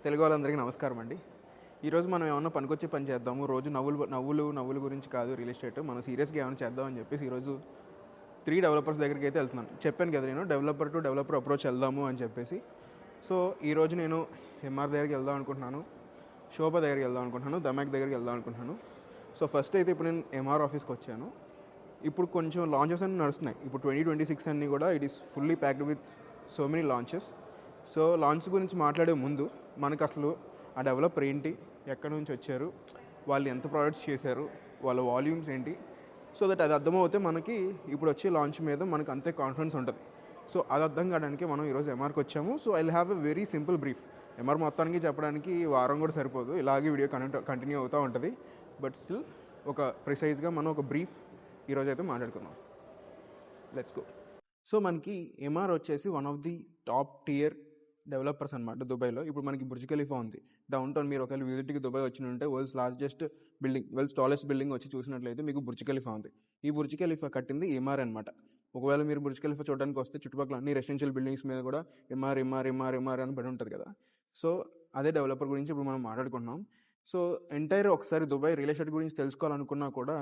తెలుగు వాళ్ళందరికీ నమస్కారం అండి. ఈరోజు మనం ఏమన్నా పనికొచ్చే పని చేద్దాము. రోజు నవ్వులు గురించి కాదు రియల్ ఎస్టేట్. మనం సీరియస్గా ఏమైనా చేద్దామని చెప్పేసి ఈరోజు 3 డెవలపర్స్ దగ్గరికి అయితే వెళ్తున్నాను. చెప్పాను కదా నేను డెవలపర్ టు డెవలపర్ అప్రోచ్ వెళ్దాము అని చెప్పేసి. సో ఈరోజు నేను ఎంఆర్ దగ్గరికి వెళ్దాం అనుకుంటున్నాను, శోభ దగ్గరికి వెళ్దాం అనుకుంటున్నాను, దమాక్ దగ్గరికి వెళ్దాం అనుకుంటున్నాను. సో ఫస్ట్ అయితే ఇప్పుడు నేను ఎంఆర్ ఆఫీస్కి వచ్చాను. ఇప్పుడు కొంచెం లాంచెస్ అన్నీ నడుస్తున్నాయి. ఇప్పుడు 2026 అన్నీ కూడా it is fully packed with so many launches. So launch గురించి మాట్లాడే ముందు మనకు అసలు ఆ డెవలపర్ ఏంటి, ఎక్కడి నుంచి వచ్చారు, వాళ్ళు ఎంత ప్రోడక్ట్స్ చేశారు, వాళ్ళ వాల్యూమ్స్ ఏంటి, సో దట్ అది అర్థమవుతే మనకి ఇప్పుడు వచ్చే లాంచ్ మీద మనకు అంతే కాన్ఫిడెన్స్ ఉంటుంది. సో అది అర్థం కావడానికి మనం ఈరోజు ఎంఆర్కి వచ్చాము. So I will have a very simple brief. Emaar మొత్తానికి చెప్పడానికి వారం కూడా సరిపోదు, ఇలాగే వీడియో కంటిన్యూ అవుతూ ఉంటుంది. బట్ స్టిల్ ఒక ప్రిసైజ్గా మనం ఒక బ్రీఫ్ ఈరోజు అయితే మాట్లాడుకుందాం. Let's go. సో మనకి ఎంఆర్ వచ్చేసి one of the top tier developers అనమాట దుబాయ్లో. ఇప్పుడు మనకి బుర్జ్ ఖలీఫా ఉంది డౌన్ టౌన్. మీరు ఒకవేళ విజిట్కి దుబాయ్ వచ్చినుంటే world's largest building, world's tallest building వచ్చి చూసినట్లయితే మీకు బుర్జ్ ఖలీఫా ఉంది. ఈ బుర్జ్ ఖలీఫా కట్టింది ఎంఆర్ అనమాట. ఒకవేళ మీరు బుర్జ్ ఖలీఫా చూడడానికి వస్తే చుట్టుపక్కల అన్ని రెసిడెన్షియల్ బిల్డింగ్స్ మీద కూడా ఎంఆర్ ఎంఆర్ ఎంఆర్ ఎంఆర్ అని పడి ఉంటుంది కదా. సో అదే డెవలపర్ గురించి ఇప్పుడు మనం మాట్లాడుకుంటున్నాం. సో ఎంటైర్ ఒకసారి దుబాయ్ రియల్ ఎస్టేట్ గురించి తెలుసుకోవాలనుకున్నా కూడా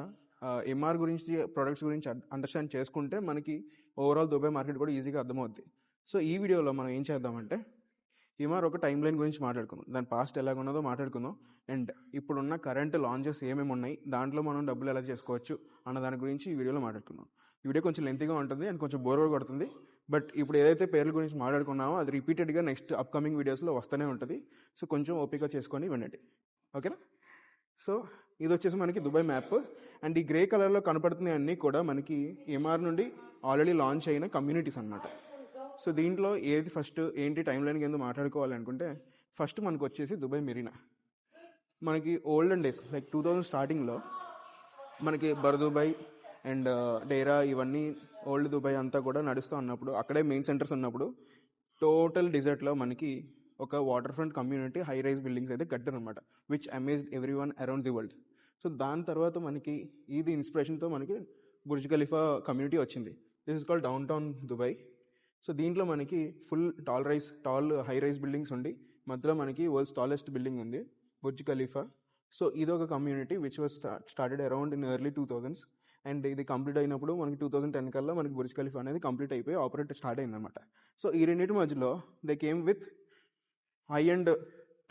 ఎంఆర్ గురించి, ప్రొడక్ట్స్ గురించి అండర్స్టాండ్ చేసుకుంటే మనకి ఓవరాల్ దుబాయ్ మార్కెట్ కూడా ఈజీగా అర్థమవుద్ది. సో ఈ వీడియోలో మనం ఏం చేద్దామంటే ఎంఆర్ ఒక టైం లైన్ గురించి మాట్లాడుకుందాం, దాని పాస్ట్ ఎలాగున్నదో మాట్లాడుకుందాం, అండ్ ఇప్పుడున్న కరెంట్ లాంచెస్ ఏమేమి ఉన్నాయి, దాంట్లో మనం డబ్బులు ఎలా చేసుకోవచ్చు అన్న దాని గురించి ఈ వీడియోలో మాట్లాడుకుందాం. ఈ వీడియో కొంచెం లెంతీగా ఉంటుంది అండ్ కొంచెం బోర్ కొడుతుంది. బట్ ఇప్పుడు ఏదైతే పేర్ల గురించి మాట్లాడుకున్నామో అది రిపీటెడ్గా నెక్స్ట్ అప్కమింగ్ వీడియోస్లో వస్తూనే ఉంటుంది. సో కొంచెం ఓపిక చేసుకొని వినండి, ఓకేనా. సో ఇది వచ్చేసి మనకి దుబాయ్ మ్యాప్, అండ్ ఈ గ్రే కలర్లో కనపడుతున్నాయి అన్నీ కూడా మనకి ఎంఆర్ నుండి ఆల్రెడీ లాంచ్ అయిన కమ్యూనిటీస్ అన్నమాట. సో దీంట్లో ఏది ఫస్ట్ ఏంటి టైం లైన్కి ఎందుకు మాట్లాడుకోవాలనుకుంటే, ఫస్ట్ మనకు వచ్చేసి దుబాయ్ మెరీనా. మనకి ఓల్డెన్ డేస్ లైక్ 2000 స్టార్టింగ్లో మనకి దుబాయ్ అండ్ డేరా ఇవన్నీ ఓల్డ్ దుబాయ్ అంతా కూడా నడుస్తూ ఉన్నప్పుడు, అక్కడే మెయిన్ సెంటర్స్ ఉన్నప్పుడు టోటల్ డిజర్ట్లో మనకి ఒక water front community high rise buildings అయితే కట్టారు అనమాట, which amazed everyone around the world. So దాని తర్వాత మనకి ఇది ఇన్స్పిరేషన్తో మనకి బుర్జ్ ఖలీఫా కమ్యూనిటీ వచ్చింది. This is called downtown Dubai. So దీంట్లో మనకి full tall high rise buildings ఉండి మధ్యలో మనకి వరల్డ్స్ టాలెస్ట్ బిల్డింగ్ ఉంది బుర్జ్ ఖలీఫా. సో ఇది ఒక community which was started around in early 2000s, and ఇది కంప్లీట్ అయినప్పుడు మనకి 2010 కల్లా మనకి బుర్జ్ ఖలీఫా అనేది కంప్లీట్ అయిపోయి ఆపరేట్ స్టార్ట్ అయిందనమాట. సో ఈ రెండింటి మధ్యలో they came with high and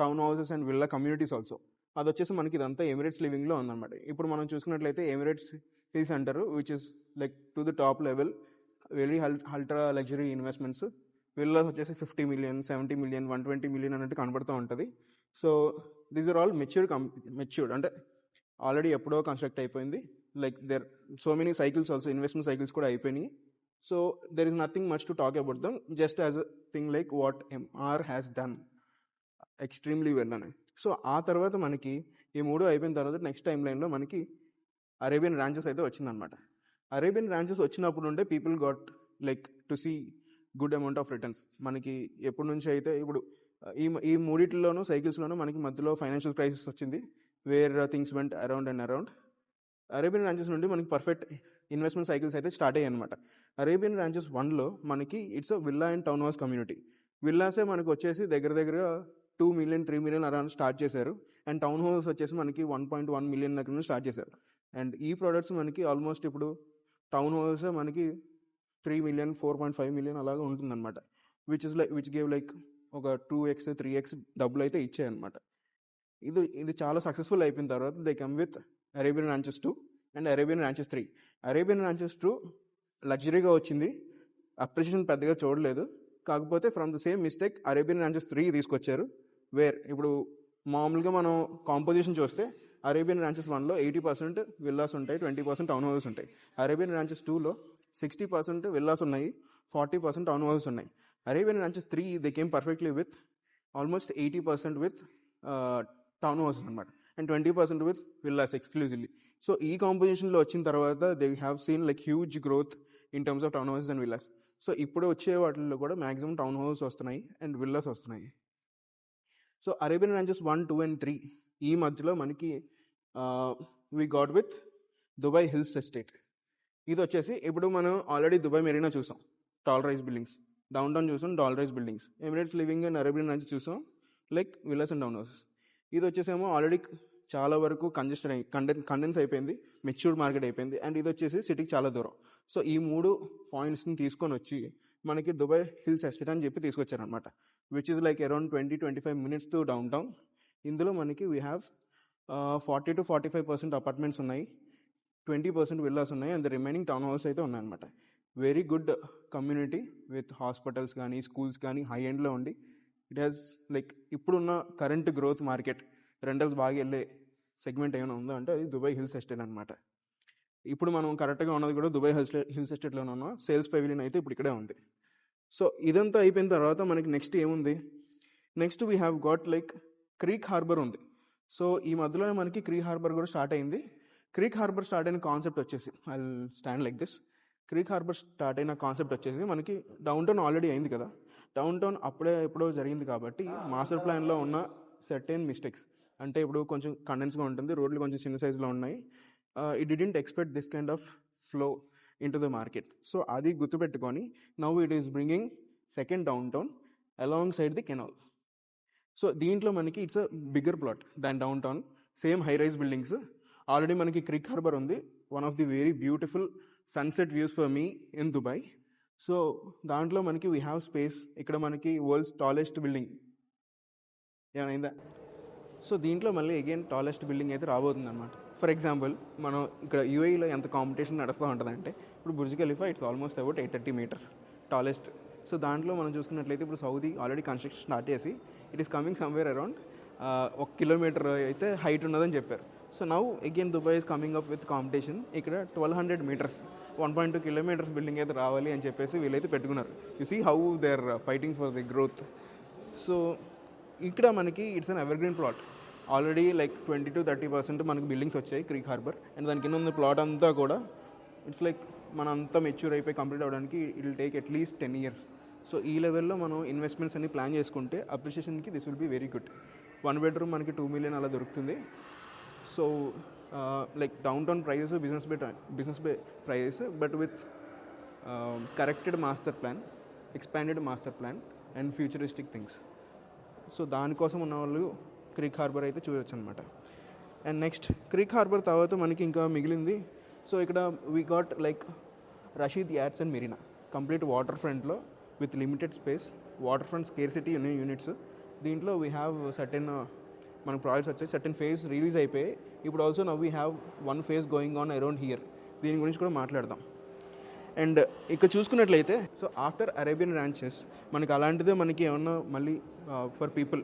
town houses and villa communities also. అది వచ్చేసి మనకి ఇదంతా ఎమిరేట్స్ లివింగ్లో ఉందన్నమాట. ఇప్పుడు మనం చూసుకున్నట్లయితే Emirates city centre which is like to the top level, very ultra luxury investments. Villas వచ్చేసి 50 million, 70 million, 120 million అన్నట్టు కనబడుతూ ఉంటుంది. So these are all matured అంటే ఆల్రెడీ ఎప్పుడో కన్స్ట్రక్ట్ అయిపోయింది. Like there so many cycles also, investment cycles కూడా అయిపోయినాయి. So there is nothing much to talk about them, just as a thing like what Emaar has done extremely well అని. So ఆ తర్వాత మనకి ఈ మూడు అయిపోయిన తర్వాత నెక్స్ట్ టైం లైన్లో మనకి అరేబియన్ రాంచెస్ అయితే వచ్చిందనమాట. అరేబియన్ రాంచెస్ వచ్చినప్పుడు ఉంటే people got like to see good amount of returns. మనకి ఎప్పటి నుంచి అయితే ఇప్పుడు ఈ మూడిట్లోనూ సైకిల్స్లోనూ మనకి మధ్యలో ఫైనాన్షియల్ క్రైసిస్ వచ్చింది, where things went around and around. Arabian Ranches నుండి మనకి పర్ఫెక్ట్ ఇన్వెస్ట్మెంట్ సైకిల్స్ అయితే స్టార్ట్ అయ్యాయి అనమాట. అరేబియన్ రాంచెస్ 1లో మనకి it's a villa and town house community. విల్లాసే మనకు వచ్చేసి దగ్గర 2 million, 3 million అరౌండ్ స్టార్ట్ చేశారు, అండ్ టౌన్ హౌస్ వచ్చేసి మనకి 1.1 million దగ్గర నుంచి స్టార్ట్ చేశారు. అండ్ ఈ ప్రోడక్ట్స్ మనకి ఆల్మోస్ట్ ఇప్పుడు టౌన్ హౌస్ మనకి 3 million, 4.5 million అలాగా ఉంటుందన్నమాట, విచ్ గేవ్ లైక్ ఒక 2x 3x డబ్బులు అయితే ఇచ్చాయన్నమాట. ఇది చాలా సక్సెస్ఫుల్ అయిపోయిన తర్వాత they come with Arabian Ranches 2 and Arabian Ranches 3. Arabian Ranches 2 లగ్జరీగా వచ్చింది, అప్రిషియేషన్ పెద్దగా చూడలేదు. కాకపోతే from the same mistake Arabian Ranches 3 తీసుకొచ్చారు, వేర్ ఇప్పుడు మామూలుగా మనం కాంపోజిషన్ చూస్తే అరేబియన్ రాంచెస్ 1లో 80% విల్లాస్ ఉంటాయి, 20% టౌన్ హౌసెస్ ఉంటాయి. అరేబియన్ రాంచెస్ 2లో 60% విల్లాస్ ఉన్నాయి, 40% టౌన్ హౌసెస్ ఉన్నాయి. Arabian Ranches 3 they came perfectly with almost 80% with town houses అనమాట, and 20% with villas exclusively. So ఈ కాంపోజిషన్లో వచ్చిన తర్వాత they have seen like huge growth in terms of town houses and villas. So ఇప్పుడు వచ్చే వాటిల్లో కూడా మ్యాక్సిమం టౌన్ హౌసెస్ వస్తున్నాయి అండ్ విల్లాస్ వస్తున్నాయి. సో అరేబియన్ రాంచెస్ 1, 2 and 3 ఈ మధ్యలో మనకి we got with Dubai Hills Estate. ఇది వచ్చేసి ఇప్పుడు మనం ఆల్రెడీ దుబాయ్ మెరీనా చూసాం, tall rise buildings, downtown చూసాం, tall rise buildings, Emirates Living and Arabian Ranches చూసాం, like villas and town houses. ఇది వచ్చేసేమో ఆల్రెడీ చాలా వరకు కంజెస్టెడ్ కండెన్స్ అయిపోయింది, మెచ్యూర్డ్ మార్కెట్ అయిపోయింది. అండ్ ఇది వచ్చేసి సిటీకి చాలా దూరం. సో ఈ 3 పాయింట్స్ని తీసుకొని వచ్చి మనకి దుబాయ్ హిల్స్ ఎస్టేట్ అని చెప్పి తీసుకొచ్చారనమాట, which is like around 20-25 minutes to downtown. ఇందులో మనకి వీ హ్యావ్ 40-45% అపార్ట్మెంట్స్ ఉన్నాయి, 20% విల్లాస్ ఉన్నాయి, and the remaining town house అయితే ఉన్నాయన్నమాట. Very good community with hospitals కానీ స్కూల్స్ కానీ హై ఎండ్లో ఉండి ఇట్ హ్యాస్ లైక్ ఇప్పుడున్న కరెంట్ గ్రోత్ మార్కెట్ రెంటల్స్ బాగా వెళ్ళే సెగ్మెంట్ ఏమైనా ఉందో అంటే అది దుబాయ్ హిల్స్ ఎస్టేట్ అనమాట. ఇప్పుడు మనం కరెక్ట్గా ఉన్నది కూడా దుబాయ్ హిల్స్ ఎస్టేట్లోనే ఉన్న సేల్స్ పెవిలియన్ అయితే ఇప్పుడు ఇక్కడే ఉంది. సో ఇదంతా అయిపోయిన తర్వాత మనకి నెక్స్ట్ ఏముంది, next we have got like creek harbour ఉంది. సో ఈ మధ్యలోనే మనకి క్రీక్ హార్బర్ కూడా స్టార్ట్ అయింది. క్రీక్ హార్బర్ స్టార్ట్ అయిన కాన్సెప్ట్ వచ్చేసి I stand like this. Creek harbour start అయిన కాన్సెప్ట్ వచ్చేసి మనకి డౌన్ టౌన్ ఆల్రెడీ అయింది కదా, డౌన్ టౌన్ అప్పుడే ఎప్పుడో జరిగింది కాబట్టి మాస్టర్ ప్లాన్లో ఉన్న సర్టెన్ మిస్టేక్స్, అంటే ఇప్పుడు కొంచెం కండెన్స్గా ఉంటుంది, రోడ్లు కొంచెం చిన్న సైజులో ఉన్నాయి, it didn't expect this kind of flow in to the market. So అది గుర్తుపెట్టుకొని now it is bringing second downtown alongside the canal. So దీంట్లో మనకి it's a bigger plot than downtown, same high rise buildings. Already మనకి Creek Harbour ఉంది, one of the very beautiful sunset views for me in Dubai. So దాంట్లో మనకి we have space. ఇక్కడ మనకి world's tallest building ఏమైందా, so దీంట్లో మళ్ళీ again tallest building అయితే రాబోతుంది అనమాట. ఫర్ ఎగ్జాంపుల్ మనం ఇక్కడ యూఏఈలో ఎంత కాంపిటీషన్ నడుస్తూ ఉంటుందంటే ఇప్పుడు Burj Khalifa it's almost about 830 meters tallest. So దాంట్లో మనం చూసుకున్నట్లయితే ఇప్పుడు సౌదీ ఆల్రెడీ కన్స్ట్రక్షన్ స్టార్ట్ చేసి it is coming somewhere around 1 kilometer అయితే హైట్ ఉన్నదని చెప్పారు. So now again Dubai is coming up with competition. ఇక్కడ 1200 meters 1.2 kilometers బిల్డింగ్ అయితే రావాలి అని చెప్పేసి వీళ్ళైతే పెట్టుకున్నారు. You see how they are fighting for the growth. So ఇక్కడ మనకి it's an evergreen plot. Already like 20-30% మనకి బిల్డింగ్స్ వచ్చాయి క్రీక్ హార్బర్, అండ్ దాని కింద ఉన్న ప్లాట్ అంతా కూడా ఇట్స్ లైక్ మన అంతా మెచ్యూర్ అయిపోయి కంప్లీట్ అవ్వడానికి it will take at least 10 years. So ఈ లెవెల్లో మనం ఇన్వెస్ట్మెంట్స్ అన్ని ప్లాన్ చేసుకుంటే అప్రిషియేషన్కి this will be very good. 1 bedroom మనకి 2 million అలా దొరుకుతుంది. So like downtown prices Business Bay prices, but with corrected master plan, expanded master plan and futuristic things. So దానికోసం ఉన్న వాళ్ళు క్రీక్ హార్బర్ అయితే చూడొచ్చు అనమాట. అండ్ నెక్స్ట్ క్రీక్ హార్బర్ తర్వాత మనకి ఇంకా మిగిలింది. సో ఇక్కడ we got like Rashid Yachts and Marina, complete water ఫ్రంట్లో with limited space, water front scarcity units. దీంట్లో వీ హ్యావ్ సర్టెన్ మనకు ప్రాజెక్ట్స్ వచ్చాయి, సర్టెన్ ఫేజ్ రిలీజ్ అయిపోయి ఇప్పుడు also now we have 1 phase going on around here. దీని గురించి కూడా మాట్లాడదాం. అండ్ ఇక్కడ చూసుకున్నట్లయితే సో ఆఫ్టర్ అరేబియన్ ర్యాంచెస్ మనకి అలాంటిదే మనకి ఏమన్నా మళ్ళీ ఫర్ పీపుల్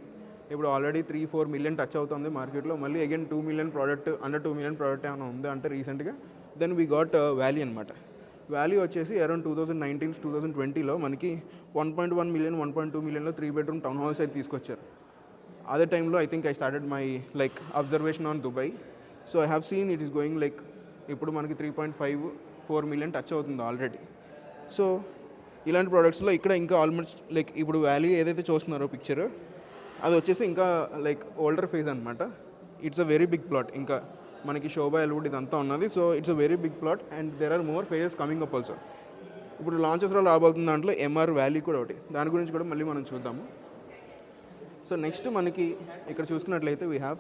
ఇప్పుడు ఆల్రెడీ 3-4 million టచ్ అవుతుంది మార్కెట్లో, మళ్ళీ again 2 million product under 2 million product ఏమైనా ఉందా అంటే రీసెంట్గా దెన్ వీ గాట్ వ్యాలీ అనమాట. వ్యాలీ వచ్చేసి అరౌండ్ 2019-2020లో మనకి 1.1 million 1.2 millionలో 3 bedroom టౌన్ హౌస్ అయితే తీసుకొచ్చారు. అదే టైంలో I think I started my like observation on Dubai. So I have seen it is going like ఇప్పుడు మనకి 3.5-4 million టచ్ అవుతుంది ఆల్రెడీ. సో ఇలాంటి ప్రోడక్ట్స్లో ఇక్కడ ఇంకా ఆల్మోస్ట్ లైక్ ఇప్పుడు వ్యాలీ ఏదైతే చూస్తున్నారో పిక్చర్ అది వచ్చేసి ఇంకా లైక్ ఓల్డర్ ఫేజ్ అనమాట. It's a very big plot, ఇంకా మనకి శోభా ఎల్వుడ్ ఇదంతా ఉన్నది. So it's a very big plot and there are more phases coming up also. ఇప్పుడు లాంచెస్లో రాబోతున్న దాంట్లో ఎంఆర్ వ్యాలీ కూడా ఒకటి, దాని గురించి కూడా మళ్ళీ మనం చూద్దాము. సో నెక్స్ట్ మనకి ఇక్కడ చూసుకున్నట్లయితే we have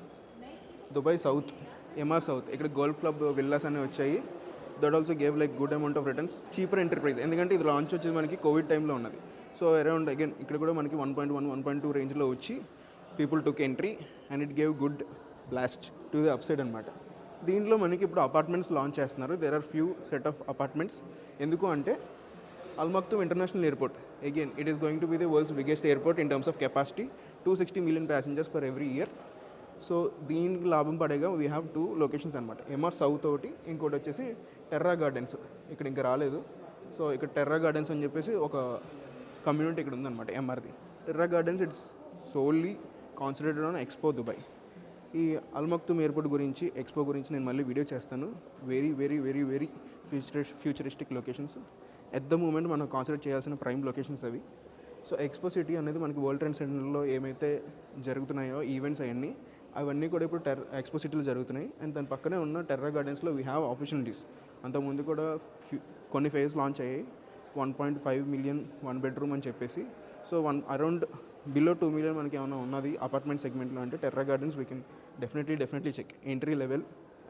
Dubai South, Emaar South. ఇక్కడ గోల్ఫ్ క్లబ్ విల్లాస్ అనేవి వచ్చాయి. That also gave like good amount of returns, cheaper entry price, ఎందుకంటే ఇది లాంచ్ వచ్చేసి మనకి కోవిడ్ టైంలో ఉన్నది. సో అరౌండ్ అగైన్ ఇక్కడ కూడా మనకి 1.1-1.2 రేంజ్లో వచ్చి people took entry and it gave good blast to the upside అనమాట. దీంట్లో మనకి ఇప్పుడు అపార్ట్మెంట్స్ లాంచ్ చేస్తున్నారు. There are few set of apartments. ఎందుకు అంటే Al Maktoum International Airport, again it is going to be the world's biggest airport in terms of capacity, 260 million passengers per every year. So దీనికి లాభం పడేగా we have 2 locations అనమాట. Emaar South ఒకటి, ఇంకోటి వచ్చేసి Terra gardens, ఇక్కడ ఇంకా రాలేదు. సో ఇక్కడ టెర్రా గార్డెన్స్ అని చెప్పేసి ఒక కమ్యూనిటీ ఇక్కడ ఉందన్నమాట ఎంఆర్ది. Terra Gardens it's solely concentrated on Expo Dubai. ఈ అల్ మక్తూమ్ ఎయిర్పోర్ట్ గురించి, ఎక్స్పో గురించి నేను మళ్ళీ వీడియో చేస్తాను. Very very very very futuristic locations. At the moment మనం కాన్సన్ట్రేట్ చేయాల్సిన ప్రైమ్ లొకేషన్స్ అవి. సో ఎక్స్పో సిటీ అనేది మనకి వరల్డ్ ట్రేడ్ సెంటర్లో ఏమైతే జరుగుతున్నాయో ఈవెంట్స్ అవన్నీ కూడా ఇప్పుడు ఎక్స్పో సిటీలో జరుగుతున్నాయి. అండ్ దాని పక్కనే ఉన్న టెర్రా గార్డెన్స్లో వీ హ్యావ్ ఆపర్చునిటీస్. అంతకుముందు కూడా కొన్ని ఫేజ్ లాంచ్ అయ్యాయి. 1.5 million 1 bedroom అని చెప్పేసి. సో అరౌండ్ బిలో 2 మిలియన్ మనకి ఏమైనా ఉన్నది అపార్ట్మెంట్ సెగ్మెంట్లో అంటే Terra Gardens we can definitely check. Entry level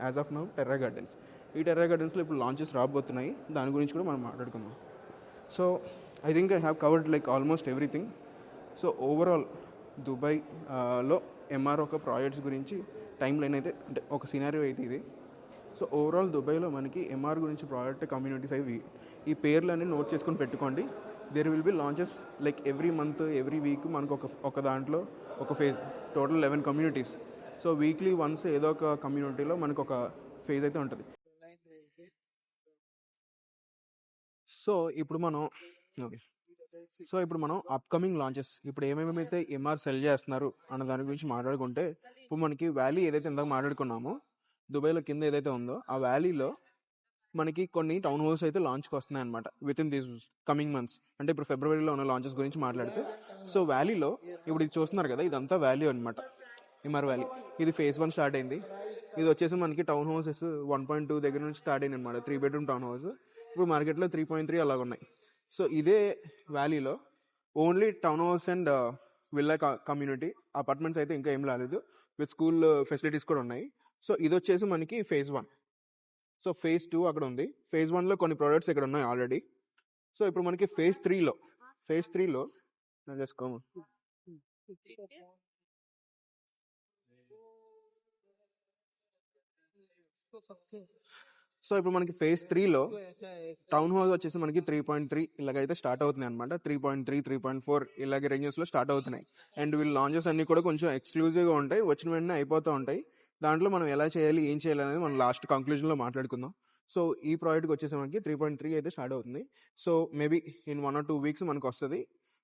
as of now Terra Gardens. ఈ టెర్రా గార్డెన్స్లో ఇప్పుడు లాంచెస్ రాబోతున్నాయి, దాని గురించి కూడా మనం మాట్లాడుకుందాం. So I think I have covered like almost everything. So overall దుబాయ్లో ఎంఆర్ ఒక ప్రాజెక్ట్స్ గురించి టైం లైన్ అయితే అంటే ఒక సినారియో అయితే ఇది. సో ఓవరాల్ దుబాయ్లో మనకి ఎంఆర్ గురించి ప్రాజెక్ట్ కమ్యూనిటీస్ అవి ఈ పేర్లన్నీ నోట్ చేసుకొని పెట్టుకోండి. There will be launches like every month every week మనకు ఒక దాంట్లో ఒక phase, total 11 communities. So weekly once ఏదో ఒక కమ్యూనిటీలో మనకు ఒక ఫేజ్ అయితే ఉంటుంది. సో ఇప్పుడు మనం అప్కమింగ్ లాంచెస్ ఇప్పుడు ఏమేమైతే ఎంఆర్ సెల్ చేస్తున్నారు అన్న దాని గురించి మాట్లాడుకుంటే, ఇప్పుడు మనకి వ్యాలీ ఏదైతే ఇందాక మాట్లాడుకున్నామో దుబాయ్లో కింద ఏదైతే ఉందో ఆ వ్యాలీలో మనకి కొన్ని టౌన్ హౌస్ అయితే లాంచ్కి వస్తున్నాయి అనమాట with in these coming months. అంటే ఇప్పుడు ఫిబ్రవరిలో ఉన్న లాంచెస్ గురించి మాట్లాడితే, సో వ్యాలీలో ఇప్పుడు ఇది చూస్తున్నారు కదా, ఇదంతా వ్యాలీ అనమాట, ఎంఆర్ వ్యాలీ. ఇది ఫేజ్ 1 స్టార్ట్ అయింది. ఇది వచ్చేసి మనకి టౌన్ హౌసెస్ 1.2 దగ్గర నుంచి స్టార్ట్ అయింది అనమాట. 3 బెడ్రూమ్ టౌన్ హౌస్ ఇప్పుడు మార్కెట్లో 3.3 అలాగ ఉన్నాయి. సో ఇదే వ్యాలీలో only town house and villa community apartments అయితే ఇంకా ఏం రాలేదు, విత్ స్కూల్ ఫెసిలిటీస్ కూడా ఉన్నాయి. సో ఇది వచ్చేసి మనకి ఫేజ్ 1. సో ఫేజ్ 2 అక్కడ ఉంది. ఫేజ్ 1లో కొన్ని ప్రోడక్ట్స్ ఇక్కడ ఉన్నాయి ఆల్రెడీ. సో ఇప్పుడు మనకి ఫేజ్ 3లో చేసుకోము. సో ఇప్పుడు మనకి ఫేజ్ 3లో టౌన్ హౌస్ వచ్చేసి మనకి 3.3 ఇలాగైతే స్టార్ట్ అవుతున్నాయి అనమాట. 3.3, 3.4 ఇలాగే రేంజెస్లో స్టార్ట్ అవుతున్నాయి. అండ్ వీళ్ళ లాంచెస్ అన్ని కూడా కొంచెం ఎక్స్క్లూజివ్గా ఉంటాయి, వచ్చిన వెంటనే అయిపోతూ ఉంటాయి. దాంట్లో మనం ఎలా చేయాలి, ఏం చేయాలి అనేది మనం లాస్ట్ కంక్లూజన్లో మాట్లాడుకుందాం. సో ఈ ప్రాజెక్ట్కి వచ్చేసి మనకి 3.3 అయితే స్టార్ట్ అవుతుంది. So maybe in 1 or 2 weeks మనకు వస్తుంది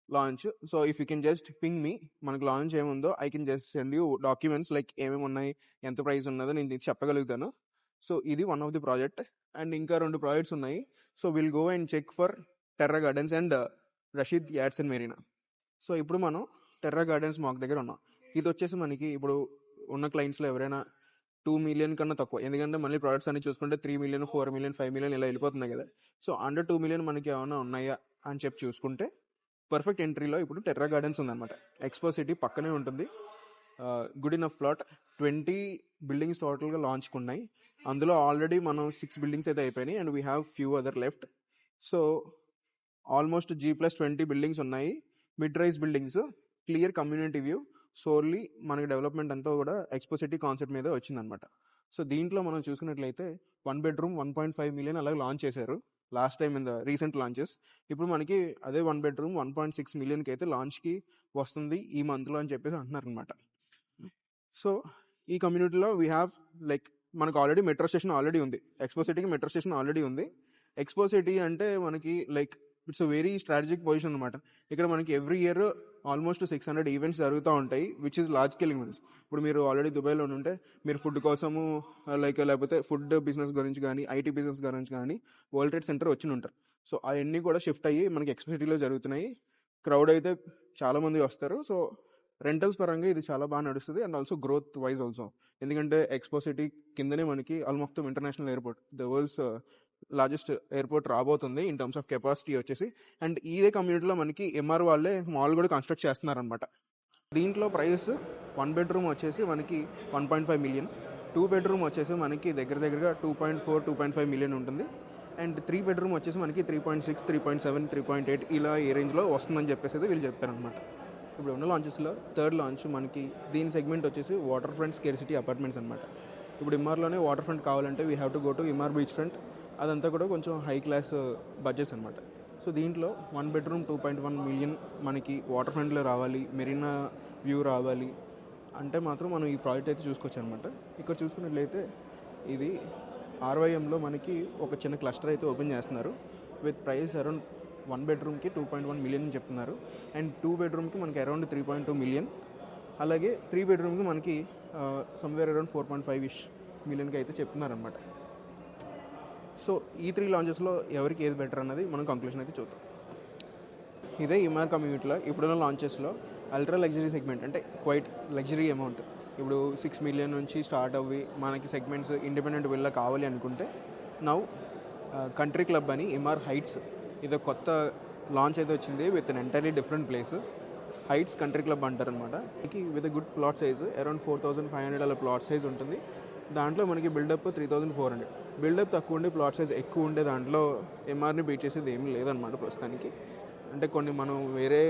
launch. So if you can just ping me, మనకు లాంచ్ ఏముందో I can just send you documents like ఏమేమి ఉన్నాయి, ఎంత ప్రైస్ ఉన్నదో నేను చెప్పగలుగుతాను. సో ఇది one of the project. And ఇంకా 2 ప్రాజెక్ట్స్ ఉన్నాయి. So will go and check for Terra Gardens and Rashid Yachts and Marina. So ఇప్పుడు మనం టెర్రా గార్డెన్స్ మాక్ దగ్గర ఉన్నాం. ఇది వచ్చేసి మనకి ఇప్పుడు ఉన్న క్లయింట్స్లో ఎవరైనా 2 మిలియన్ కన్నా తక్కువ, ఎందుకంటే మళ్ళీ ప్రోడక్ట్స్ అన్ని చూసుకుంటే 3 మిలియన్, 4 మిలియన్, 5 మిలియన్ ఇలా వెళ్ళిపోతున్నాయి కదా. సో అండర్ 2 మిలియన్ మనకి ఏమైనా ఉన్నాయా అని చెప్పి చూసుకుంటే పర్ఫెక్ట్ ఎంట్రీలో ఇప్పుడు టెర్రా గార్డెన్స్ ఉందన్నమాట. ఎక్స్పో సిటీ పక్కనే ఉంటుంది. Good enough plot. 20 బిల్డింగ్స్ టోటల్గా లాంచ్కి ఉన్నాయి. అందులో ఆల్రెడీ మనం 6 బిల్డింగ్స్ అయితే అయిపోయినాయి and we have few other left. So almost G+20 buildings ఉన్నాయి. Mid rise buildings, clear community view. Solely మనకి డెవలప్మెంట్ అంతా కూడా ఎక్స్పో సిటీ కాన్సెప్ట్ మీద వచ్చిందనమాట. సో దీంట్లో మనం చూసుకున్నట్లయితే 1 బెడ్రూమ్ 1.5 మిలియన్ అలాగే లాంచ్ చేశారు last time in the recent launches. ఇప్పుడు మనకి అదే 1 బెడ్రూమ్ 1.6 మిలియన్కి అయితే లాంచ్కి వస్తుంది ఈ మంత్లో అని చెప్పేసి అంటున్నారు అనమాట. సో ఈ కమ్యూనిటీలో వీ హ్యావ్ లైక్ మనకు ఆల్రెడీ మెట్రో స్టేషన్ ఆల్రెడీ ఉంది. ఎక్స్పో సిటీకి మెట్రో స్టేషన్ ఆల్రెడీ ఉంది. ఎక్స్పో సిటీ అంటే మనకి like it's a very strategic position అనమాట. ఇక్కడ మనకి ఎవ్రీ ఇయర్ ఆల్మోస్ట్ 600 ఈవెంట్స్ జరుగుతూ ఉంటాయి, which is large scale events. ఇప్పుడు మీరు ఆల్రెడీ దుబాయ్లో ఉంటే మీరు ఫుడ్ కోసము లేకపోతే ఫుడ్ బిజినెస్ గురించి కానీ ఐటీ బిజినెస్ గురించి కానీ వరల్డ్ ట్రేడ్ సెంటర్ వచ్చి ఉంటారు. సో అవన్నీ కూడా షిఫ్ట్ అయ్యి మనకి ఎక్స్పో సిటీలో జరుగుతున్నాయి. క్రౌడ్ అయితే చాలామంది వస్తారు. సో రెంటల్స్ పరంగా ఇది చాలా బాగా నడుస్తుంది and also growth wise also. ఎందుకంటే ఎక్స్పో సిటీ కిందనే మనకి Al Maktoum international airport, the world's largest airport రాబోతుంది ఇన్ టర్మ్స్ ఆఫ్ కెపాసిటీ వచ్చేసి. అండ్ ఇదే కమ్యూనిటీలో మనకి ఎంఆర్ వాళ్ళే మాల్ కూడా కన్స్ట్రక్ట్ చేస్తున్నారనమాట. దీంట్లో ప్రైస్ 1 బెడ్రూమ్ వచ్చేసి మనకి 1.5 మిలియన్, 2 బెడ్రూమ్ వచ్చేసి మనకి దగ్గరగా 2.4, 2.5 మిలియన్ ఉంటుంది. అండ్ 3 బెడ్రూమ్ వచ్చేసి మనకి 3.6, 3.7, 3.8 ఇలా ఏ రేంజ్లో వస్తుందని చెప్పేసి వీళ్ళు చెప్పారనమాట. ఇప్పుడు ఉన్న లాంచెస్లో థర్డ్ లాంచ్ మనకి దీని సెగ్మెంట్ వచ్చేసి వాటర్ ఫ్రంట్ స్కేర్సిటీ అపార్ట్మెంట్స్ అనమాట. ఇప్పుడు ఎంఆర్లోనే వాటర్ ఫ్రంట్ కావాలంటే we have to go to Emaar beachfront. అదంతా కూడా కొంచెం హై క్లాస్ బడ్జెట్స్ అనమాట. సో దీంట్లో 1 బెడ్రూమ్ 2.1 మిలియన్ మనకి వాటర్ ఫ్రంట్లో రావాలి, మెరీనా వ్యూ రావాలి అంటే మాత్రం మనం ఈ ప్రాజెక్ట్ అయితే చూసుకోవచ్చు అనమాట. ఇక్కడ చూసుకున్నట్లయితే ఇది ఆర్వైఎంలో మనకి ఒక చిన్న క్లస్టర్ అయితే ఓపెన్ చేస్తున్నారు విత్ ప్రైస్ అరౌండ్ 1 బెడ్రూమ్కి 2.1 మిలియన్ అని చెప్తున్నారు. అండ్ 2 బెడ్రూమ్కి మనకి అరౌండ్ 3.2 మిలియన్. అలాగే 3 బెడ్రూమ్కి మనకి సమ్వేర్ అరౌండ్ 4.5 మిలియన్కి అయితే చెప్తున్నారు అనమాట. సో ఈ 3 లాంచెస్లో ఎవరికి ఏది బెటర్ అన్నది మనం కంక్లూషన్ అయితే చూద్దాం. ఇదే ఎంఆర్ కమ్యూనిటీలో ఇప్పుడున్న లాంచెస్లో అల్ట్రా లగ్జరీ సెగ్మెంట్ అంటే క్వైట్ లగ్జరీ అమౌంట్ ఇప్పుడు 6 మిలియన్ నుంచి స్టార్ట్ అవ్వి మనకి సెగ్మెంట్స్ ఇండిపెండెంట్ విల్లా కావాలి అనుకుంటే నౌ కంట్రీ క్లబ్ అని ఎంఆర్ హైట్స్ ఇది కొత్త లాంచ్ అయితే వచ్చింది with an entirely different place. Heights country club అంటారు అనమాట. With good plot size around 4,500 అలా ప్లాట్ సైజ్ ఉంటుంది. దాంట్లో మనకి బిల్డప్ 3,400. బిల్డప్ తక్కువ ఉండే ప్లాట్ సైజ్ ఎక్కువ ఉండే దాంట్లో ఎంఆర్ని బీట్ చేసేది ఏమీ లేదనమాట ప్రస్తుతానికి. అంటే కొన్ని మనం వేరే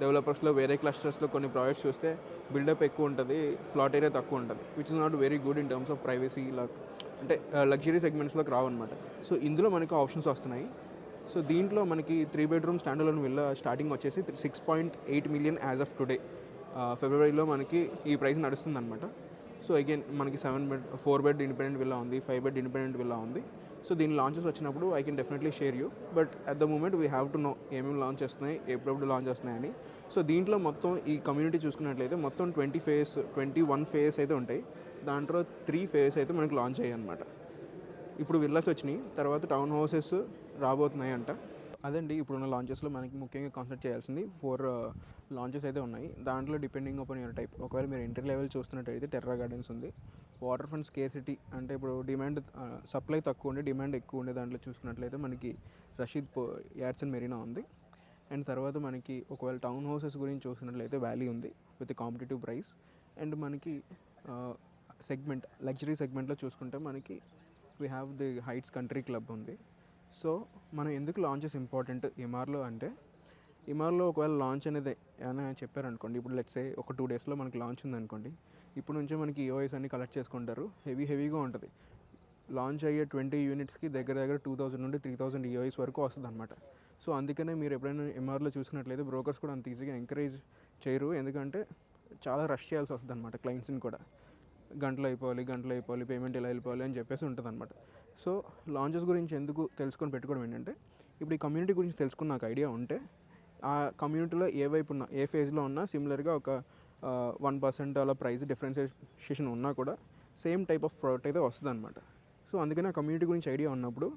డెవలపర్స్లో వేరే క్లస్టర్స్లో కొన్ని ప్రాజెక్ట్స్ చూస్తే బిల్డప్ ఎక్కువ ఉంటుంది, ప్లాట్ ఏరియా తక్కువ ఉంటుంది, which is not very good in terms of privacy. ఇలా అంటే లగ్జరీ సెగ్మెంట్స్లోకి రావన్నమాట. సో ఇందులో మనకి ఆప్షన్స్ వస్తున్నాయి. సో దీంట్లో మనకి 3 బెడ్రూమ్ స్టాండర్లోన్ విల్లా స్టార్టింగ్ వచ్చేసి 6.8 million యాజ్ ఆఫ్ టుడే. ఫిబ్రవరిలో మనకి ఈ ప్రైస్ నడుస్తుంది అనమాట. సో అగైన్ మనకి 4 బెడ్ ఇండిపెండెంట్ విల్లా ఉంది, 5 బెడ్ ఇండిపెండెంట్ విల్లా ఉంది. సో దీని లాంచెస్ వచ్చినప్పుడు I can definitely share you. But at the moment we have to know ఏమేమి లాంచ్ చేస్తున్నాయి, ఎప్పుడెప్పుడు లాంచ్ చేస్తున్నాయని. సో దీంట్లో మొత్తం ఈ కమ్యూనిటీ చూసుకున్నట్లయితే మొత్తం 21 ఫేజెస్ అయితే ఉంటాయి. దాంట్లో 3 ఫేజెస్ అయితే మనకి లాంచ్ అయ్యాయి అనమాట. ఇప్పుడు విల్లాస్ వచ్చినాయి, తర్వాత టౌన్ హౌసెస్ రాబోతున్నాయి అంట. అదండి ఇప్పుడున్న లాంచెస్లో మనకి ముఖ్యంగా కాన్సన్ట్రేట్ చేయాల్సింది 4 లాంచెస్ అయితే ఉన్నాయి. దాంట్లో డిపెండింగ్ అపాన్ యువర్ టైప్. ఒకవేళ మీరు ఎంట్రీ లెవెల్ చూస్తున్నట్టయితే టెర్రా గార్డెన్స్ ఉంది. వాటర్ ఫ్రంట్ స్కేర్సిటీ అంటే ఇప్పుడు డిమాండ్ సప్లై తక్కువ ఉండే డిమాండ్ ఎక్కువ ఉండే దాంట్లో చూసుకున్నట్లయితే మనకి రషీద్ యాడ్స్ అండ్ మెరీనా ఉంది. అండ్ తర్వాత మనకి ఒకవేళ టౌన్ హౌసెస్ గురించి చూసినట్లయితే వ్యాలీ ఉంది విత్ కాంపిటేటివ్ ప్రైస్. అండ్ మనకి సెగ్మెంట్ లగ్జరీ సెగ్మెంట్లో చూసుకుంటే మనకి we have the heights country club ఉంది. సో మనం ఎందుకు లాంచెస్ ఇంపార్టెంట్ ఎంఆర్లో అంటే, ఎంఆర్లో ఒకవేళ లాంచ్ అనేది ఏమైనా చెప్పారనుకోండి, ఇప్పుడు లెట్స్ సే ఒక 2 డేస్లో మనకి లాంచ్ ఉందనుకోండి, ఇప్పుడు నుంచే మనకి ఈఓఐస్ అన్ని కలెక్ట్ చేసుకుంటారు. హెవీగా ఉంటుంది. లాంచ్ అయ్యే 20 యూనిట్స్కి దగ్గర 2,000 నుండి 3,000 ఈఓఐస్ వరకు వస్తుంది అనమాట. సో అందుకనే మీరు ఎప్పుడైనా ఎంఆర్లో చూసినట్లయితే బ్రోకర్స్ కూడా అంత ఈజీగా ఎంకరేజ్ చేయరు. ఎందుకంటే చాలా రష్ చేయాల్సి వస్తుంది అనమాట. క్లయింట్స్ని కూడా గంటలు అయిపోవాలి, పేమెంట్ ఇలా వెళ్ళిపోవాలి అని చెప్పేసి ఉంటుంది అనమాట. సో లాంచెస్ గురించి ఎందుకు తెలుసుకొని పెట్టుకోవడం ఏంటంటే, ఇప్పుడు ఈ కమ్యూనిటీ గురించి తెలుసుకున్న నాకు ఐడియా ఉంటే ఆ కమ్యూనిటీలో ఏ వైపు ఉన్నా ఏ ఫేజ్లో ఉన్నా సిమిలర్గా ఒక 1% అలా ప్రైస్ డిఫరెన్షియేషన్ ఉన్నా కూడా సేమ్ టైప్ ఆఫ్ ప్రోడక్ట్ అయితే వస్తుంది అనమాట. సో అందుకని ఆ కమ్యూనిటీ గురించి ఐడియా ఉన్నప్పుడు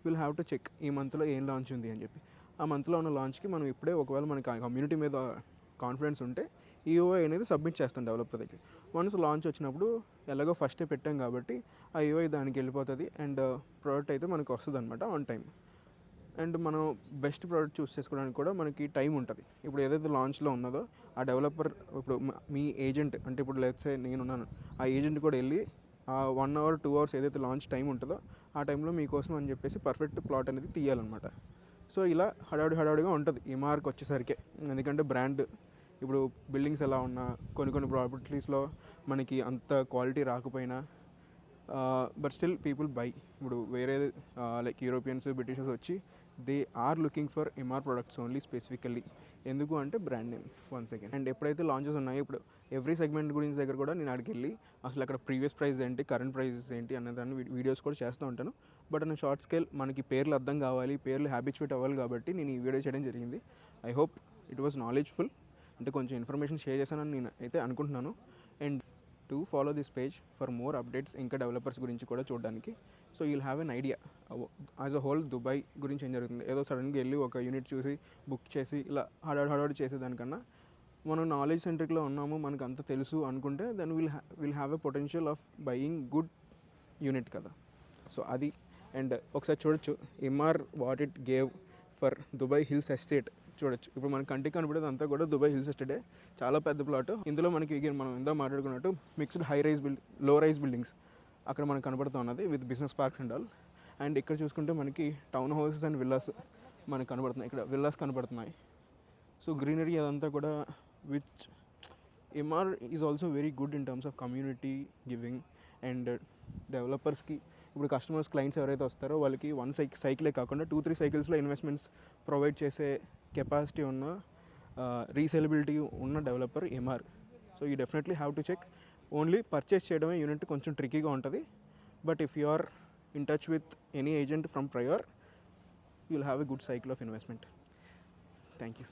విల్ హ్యావ్ టు చెక్ ఈ మంత్లో ఏం లాంచ్ ఉంది అని చెప్పి. ఆ మంత్లో ఉన్న లాంచ్కి మనం ఇప్పుడే ఒకవేళ మనకి ఆ కమ్యూనిటీ మీద కాన్ఫిడెన్స్ ఉంటే ఈఓఐ అనేది సబ్మిట్ చేస్తాం డెవలపర్ దగ్గర. వన్స్ లాంచ్ వచ్చినప్పుడు ఎలాగో ఫస్టే పెట్టాం కాబట్టి ఆ ఈఓఐ దానికి వెళ్ళిపోతుంది అండ్ ప్రోడక్ట్ అయితే మనకు వస్తుంది అనమాట ఆన్ టైం. అండ్ మనం బెస్ట్ ప్రోడక్ట్ చూస్ చేసుకోవడానికి కూడా మనకి టైం ఉంటుంది. ఇప్పుడు ఏదైతే లాంచ్లో ఉన్నదో ఆ డెవలపర్ ఇప్పుడు మీ ఏజెంట్ అంటే ఇప్పుడు లెట్స్ సే నేనున్నాను, ఆ ఏజెంట్ కూడా వెళ్ళి ఆ 1 hour 2 hours ఏదైతే లాంచ్ టైం ఉంటుందో ఆ టైంలో మీకోసం అని చెప్పేసి పర్ఫెక్ట్ ప్లాట్ అనేది తీయాలన్నమాట. సో ఇలా హడావుడిగా ఉంటుంది ఈ మార్క్ వచ్చేసరికి. ఎందుకంటే బ్రాండ్ ఇప్పుడు బిల్డింగ్స్ ఎలా ఉన్నా కొన్ని ప్రాపర్టీస్లో మనకి అంత క్వాలిటీ రాకపోయినా బట్ స్టిల్ పీపుల్ బై. ఇప్పుడు వేరే లైక్ యూరోపియన్స్ బ్రిటిషర్స్ వచ్చి they are looking for Emaar products only specifically. ఎందుకు అంటే brand name one second. And ఎప్పుడైతే లాంచెస్ ఉన్నాయో ఇప్పుడు ఎవ్రీ సెగ్మెంట్ గురించి దగ్గర కూడా నేను అక్కడికి వెళ్ళి అసలు అక్కడ ప్రీవియస్ ప్రైస్ ఏంటి, కరెంట్ ప్రైజెస్ ఏంటి అనేదాన్ని వీడియోస్ కూడా చేస్తూ ఉంటాను. బట్ నేను షార్ట్ స్కేల్ మనకి పేర్లు అర్థం కావాలి, పేర్లు హ్యాబిచ్యుయేట్ అవ్వాలి కాబట్టి నేను ఈ వీడియో చేయడం జరిగింది. I hope it was knowledgeful. అంటే కొంచెం ఇన్ఫర్మేషన్ షేర్ చేశానని నేను అయితే అనుకుంటున్నాను. And to follow this page for more updates ఇంకా డెవలపర్స్ గురించి కూడా చూడడానికి. So you'll have an idea as a whole Dubai గురించి ఏం జరుగుతుంది. ఏదో సడన్గా వెళ్ళి ఒక యూనిట్ చూసి బుక్ చేసి ఇలా హడావుడి చేసేదానికన్నా మనం నాలెడ్జ్ సెంట్రిక్లో ఉన్నాము, మనకు అంత తెలుసు అనుకుంటే then will have a potential of buying good unit కదా. సో అది. అండ్ ఒకసారి చూడొచ్చు Emaar what it gave for Dubai Hills Estate చూడొచ్చు. ఇప్పుడు మన కంటికి కనబడేది అంతా కూడా దుబాయ్ హిల్స్ ఎస్టేటే. చాలా పెద్ద ప్లాట్. ఇందులో మనకి మనం ఇందా మాట్లాడుకున్నట్టు మిక్స్డ్ లో రైజ్ బిల్డింగ్స్ అక్కడ మనకు కనబడుతూ ఉన్నది with business parks and all. And ఇక్కడ చూసుకుంటే మనకి టౌన్ హౌసెస్ అండ్ విల్లాస్ మనకు కనబడుతున్నాయి. ఇక్కడ విల్లాస్ కనబడుతున్నాయి. సో గ్రీనరీ అదంతా కూడా which Emaar is also very good in terms of community giving. And డెవలపర్స్కి ఇప్పుడు కస్టమర్స్ క్లయింట్స్ ఎవరైతే వస్తారో వాళ్ళకి 1 సైకిలే కాకుండా 2-3 సైకిల్స్లో ఇన్వెస్ట్మెంట్స్ ప్రొవైడ్ చేసే కెపాసిటీ ఉన్న రీసేలబిలిటీ ఉన్న developer Emaar. So you definitely have to check. Only purchase చేయడమే యూనిట్ కొంచెం ట్రిక్కీగా ఉంటుంది. But if you are in touch with any agent from prior you will have a good cycle of investment. Thank you.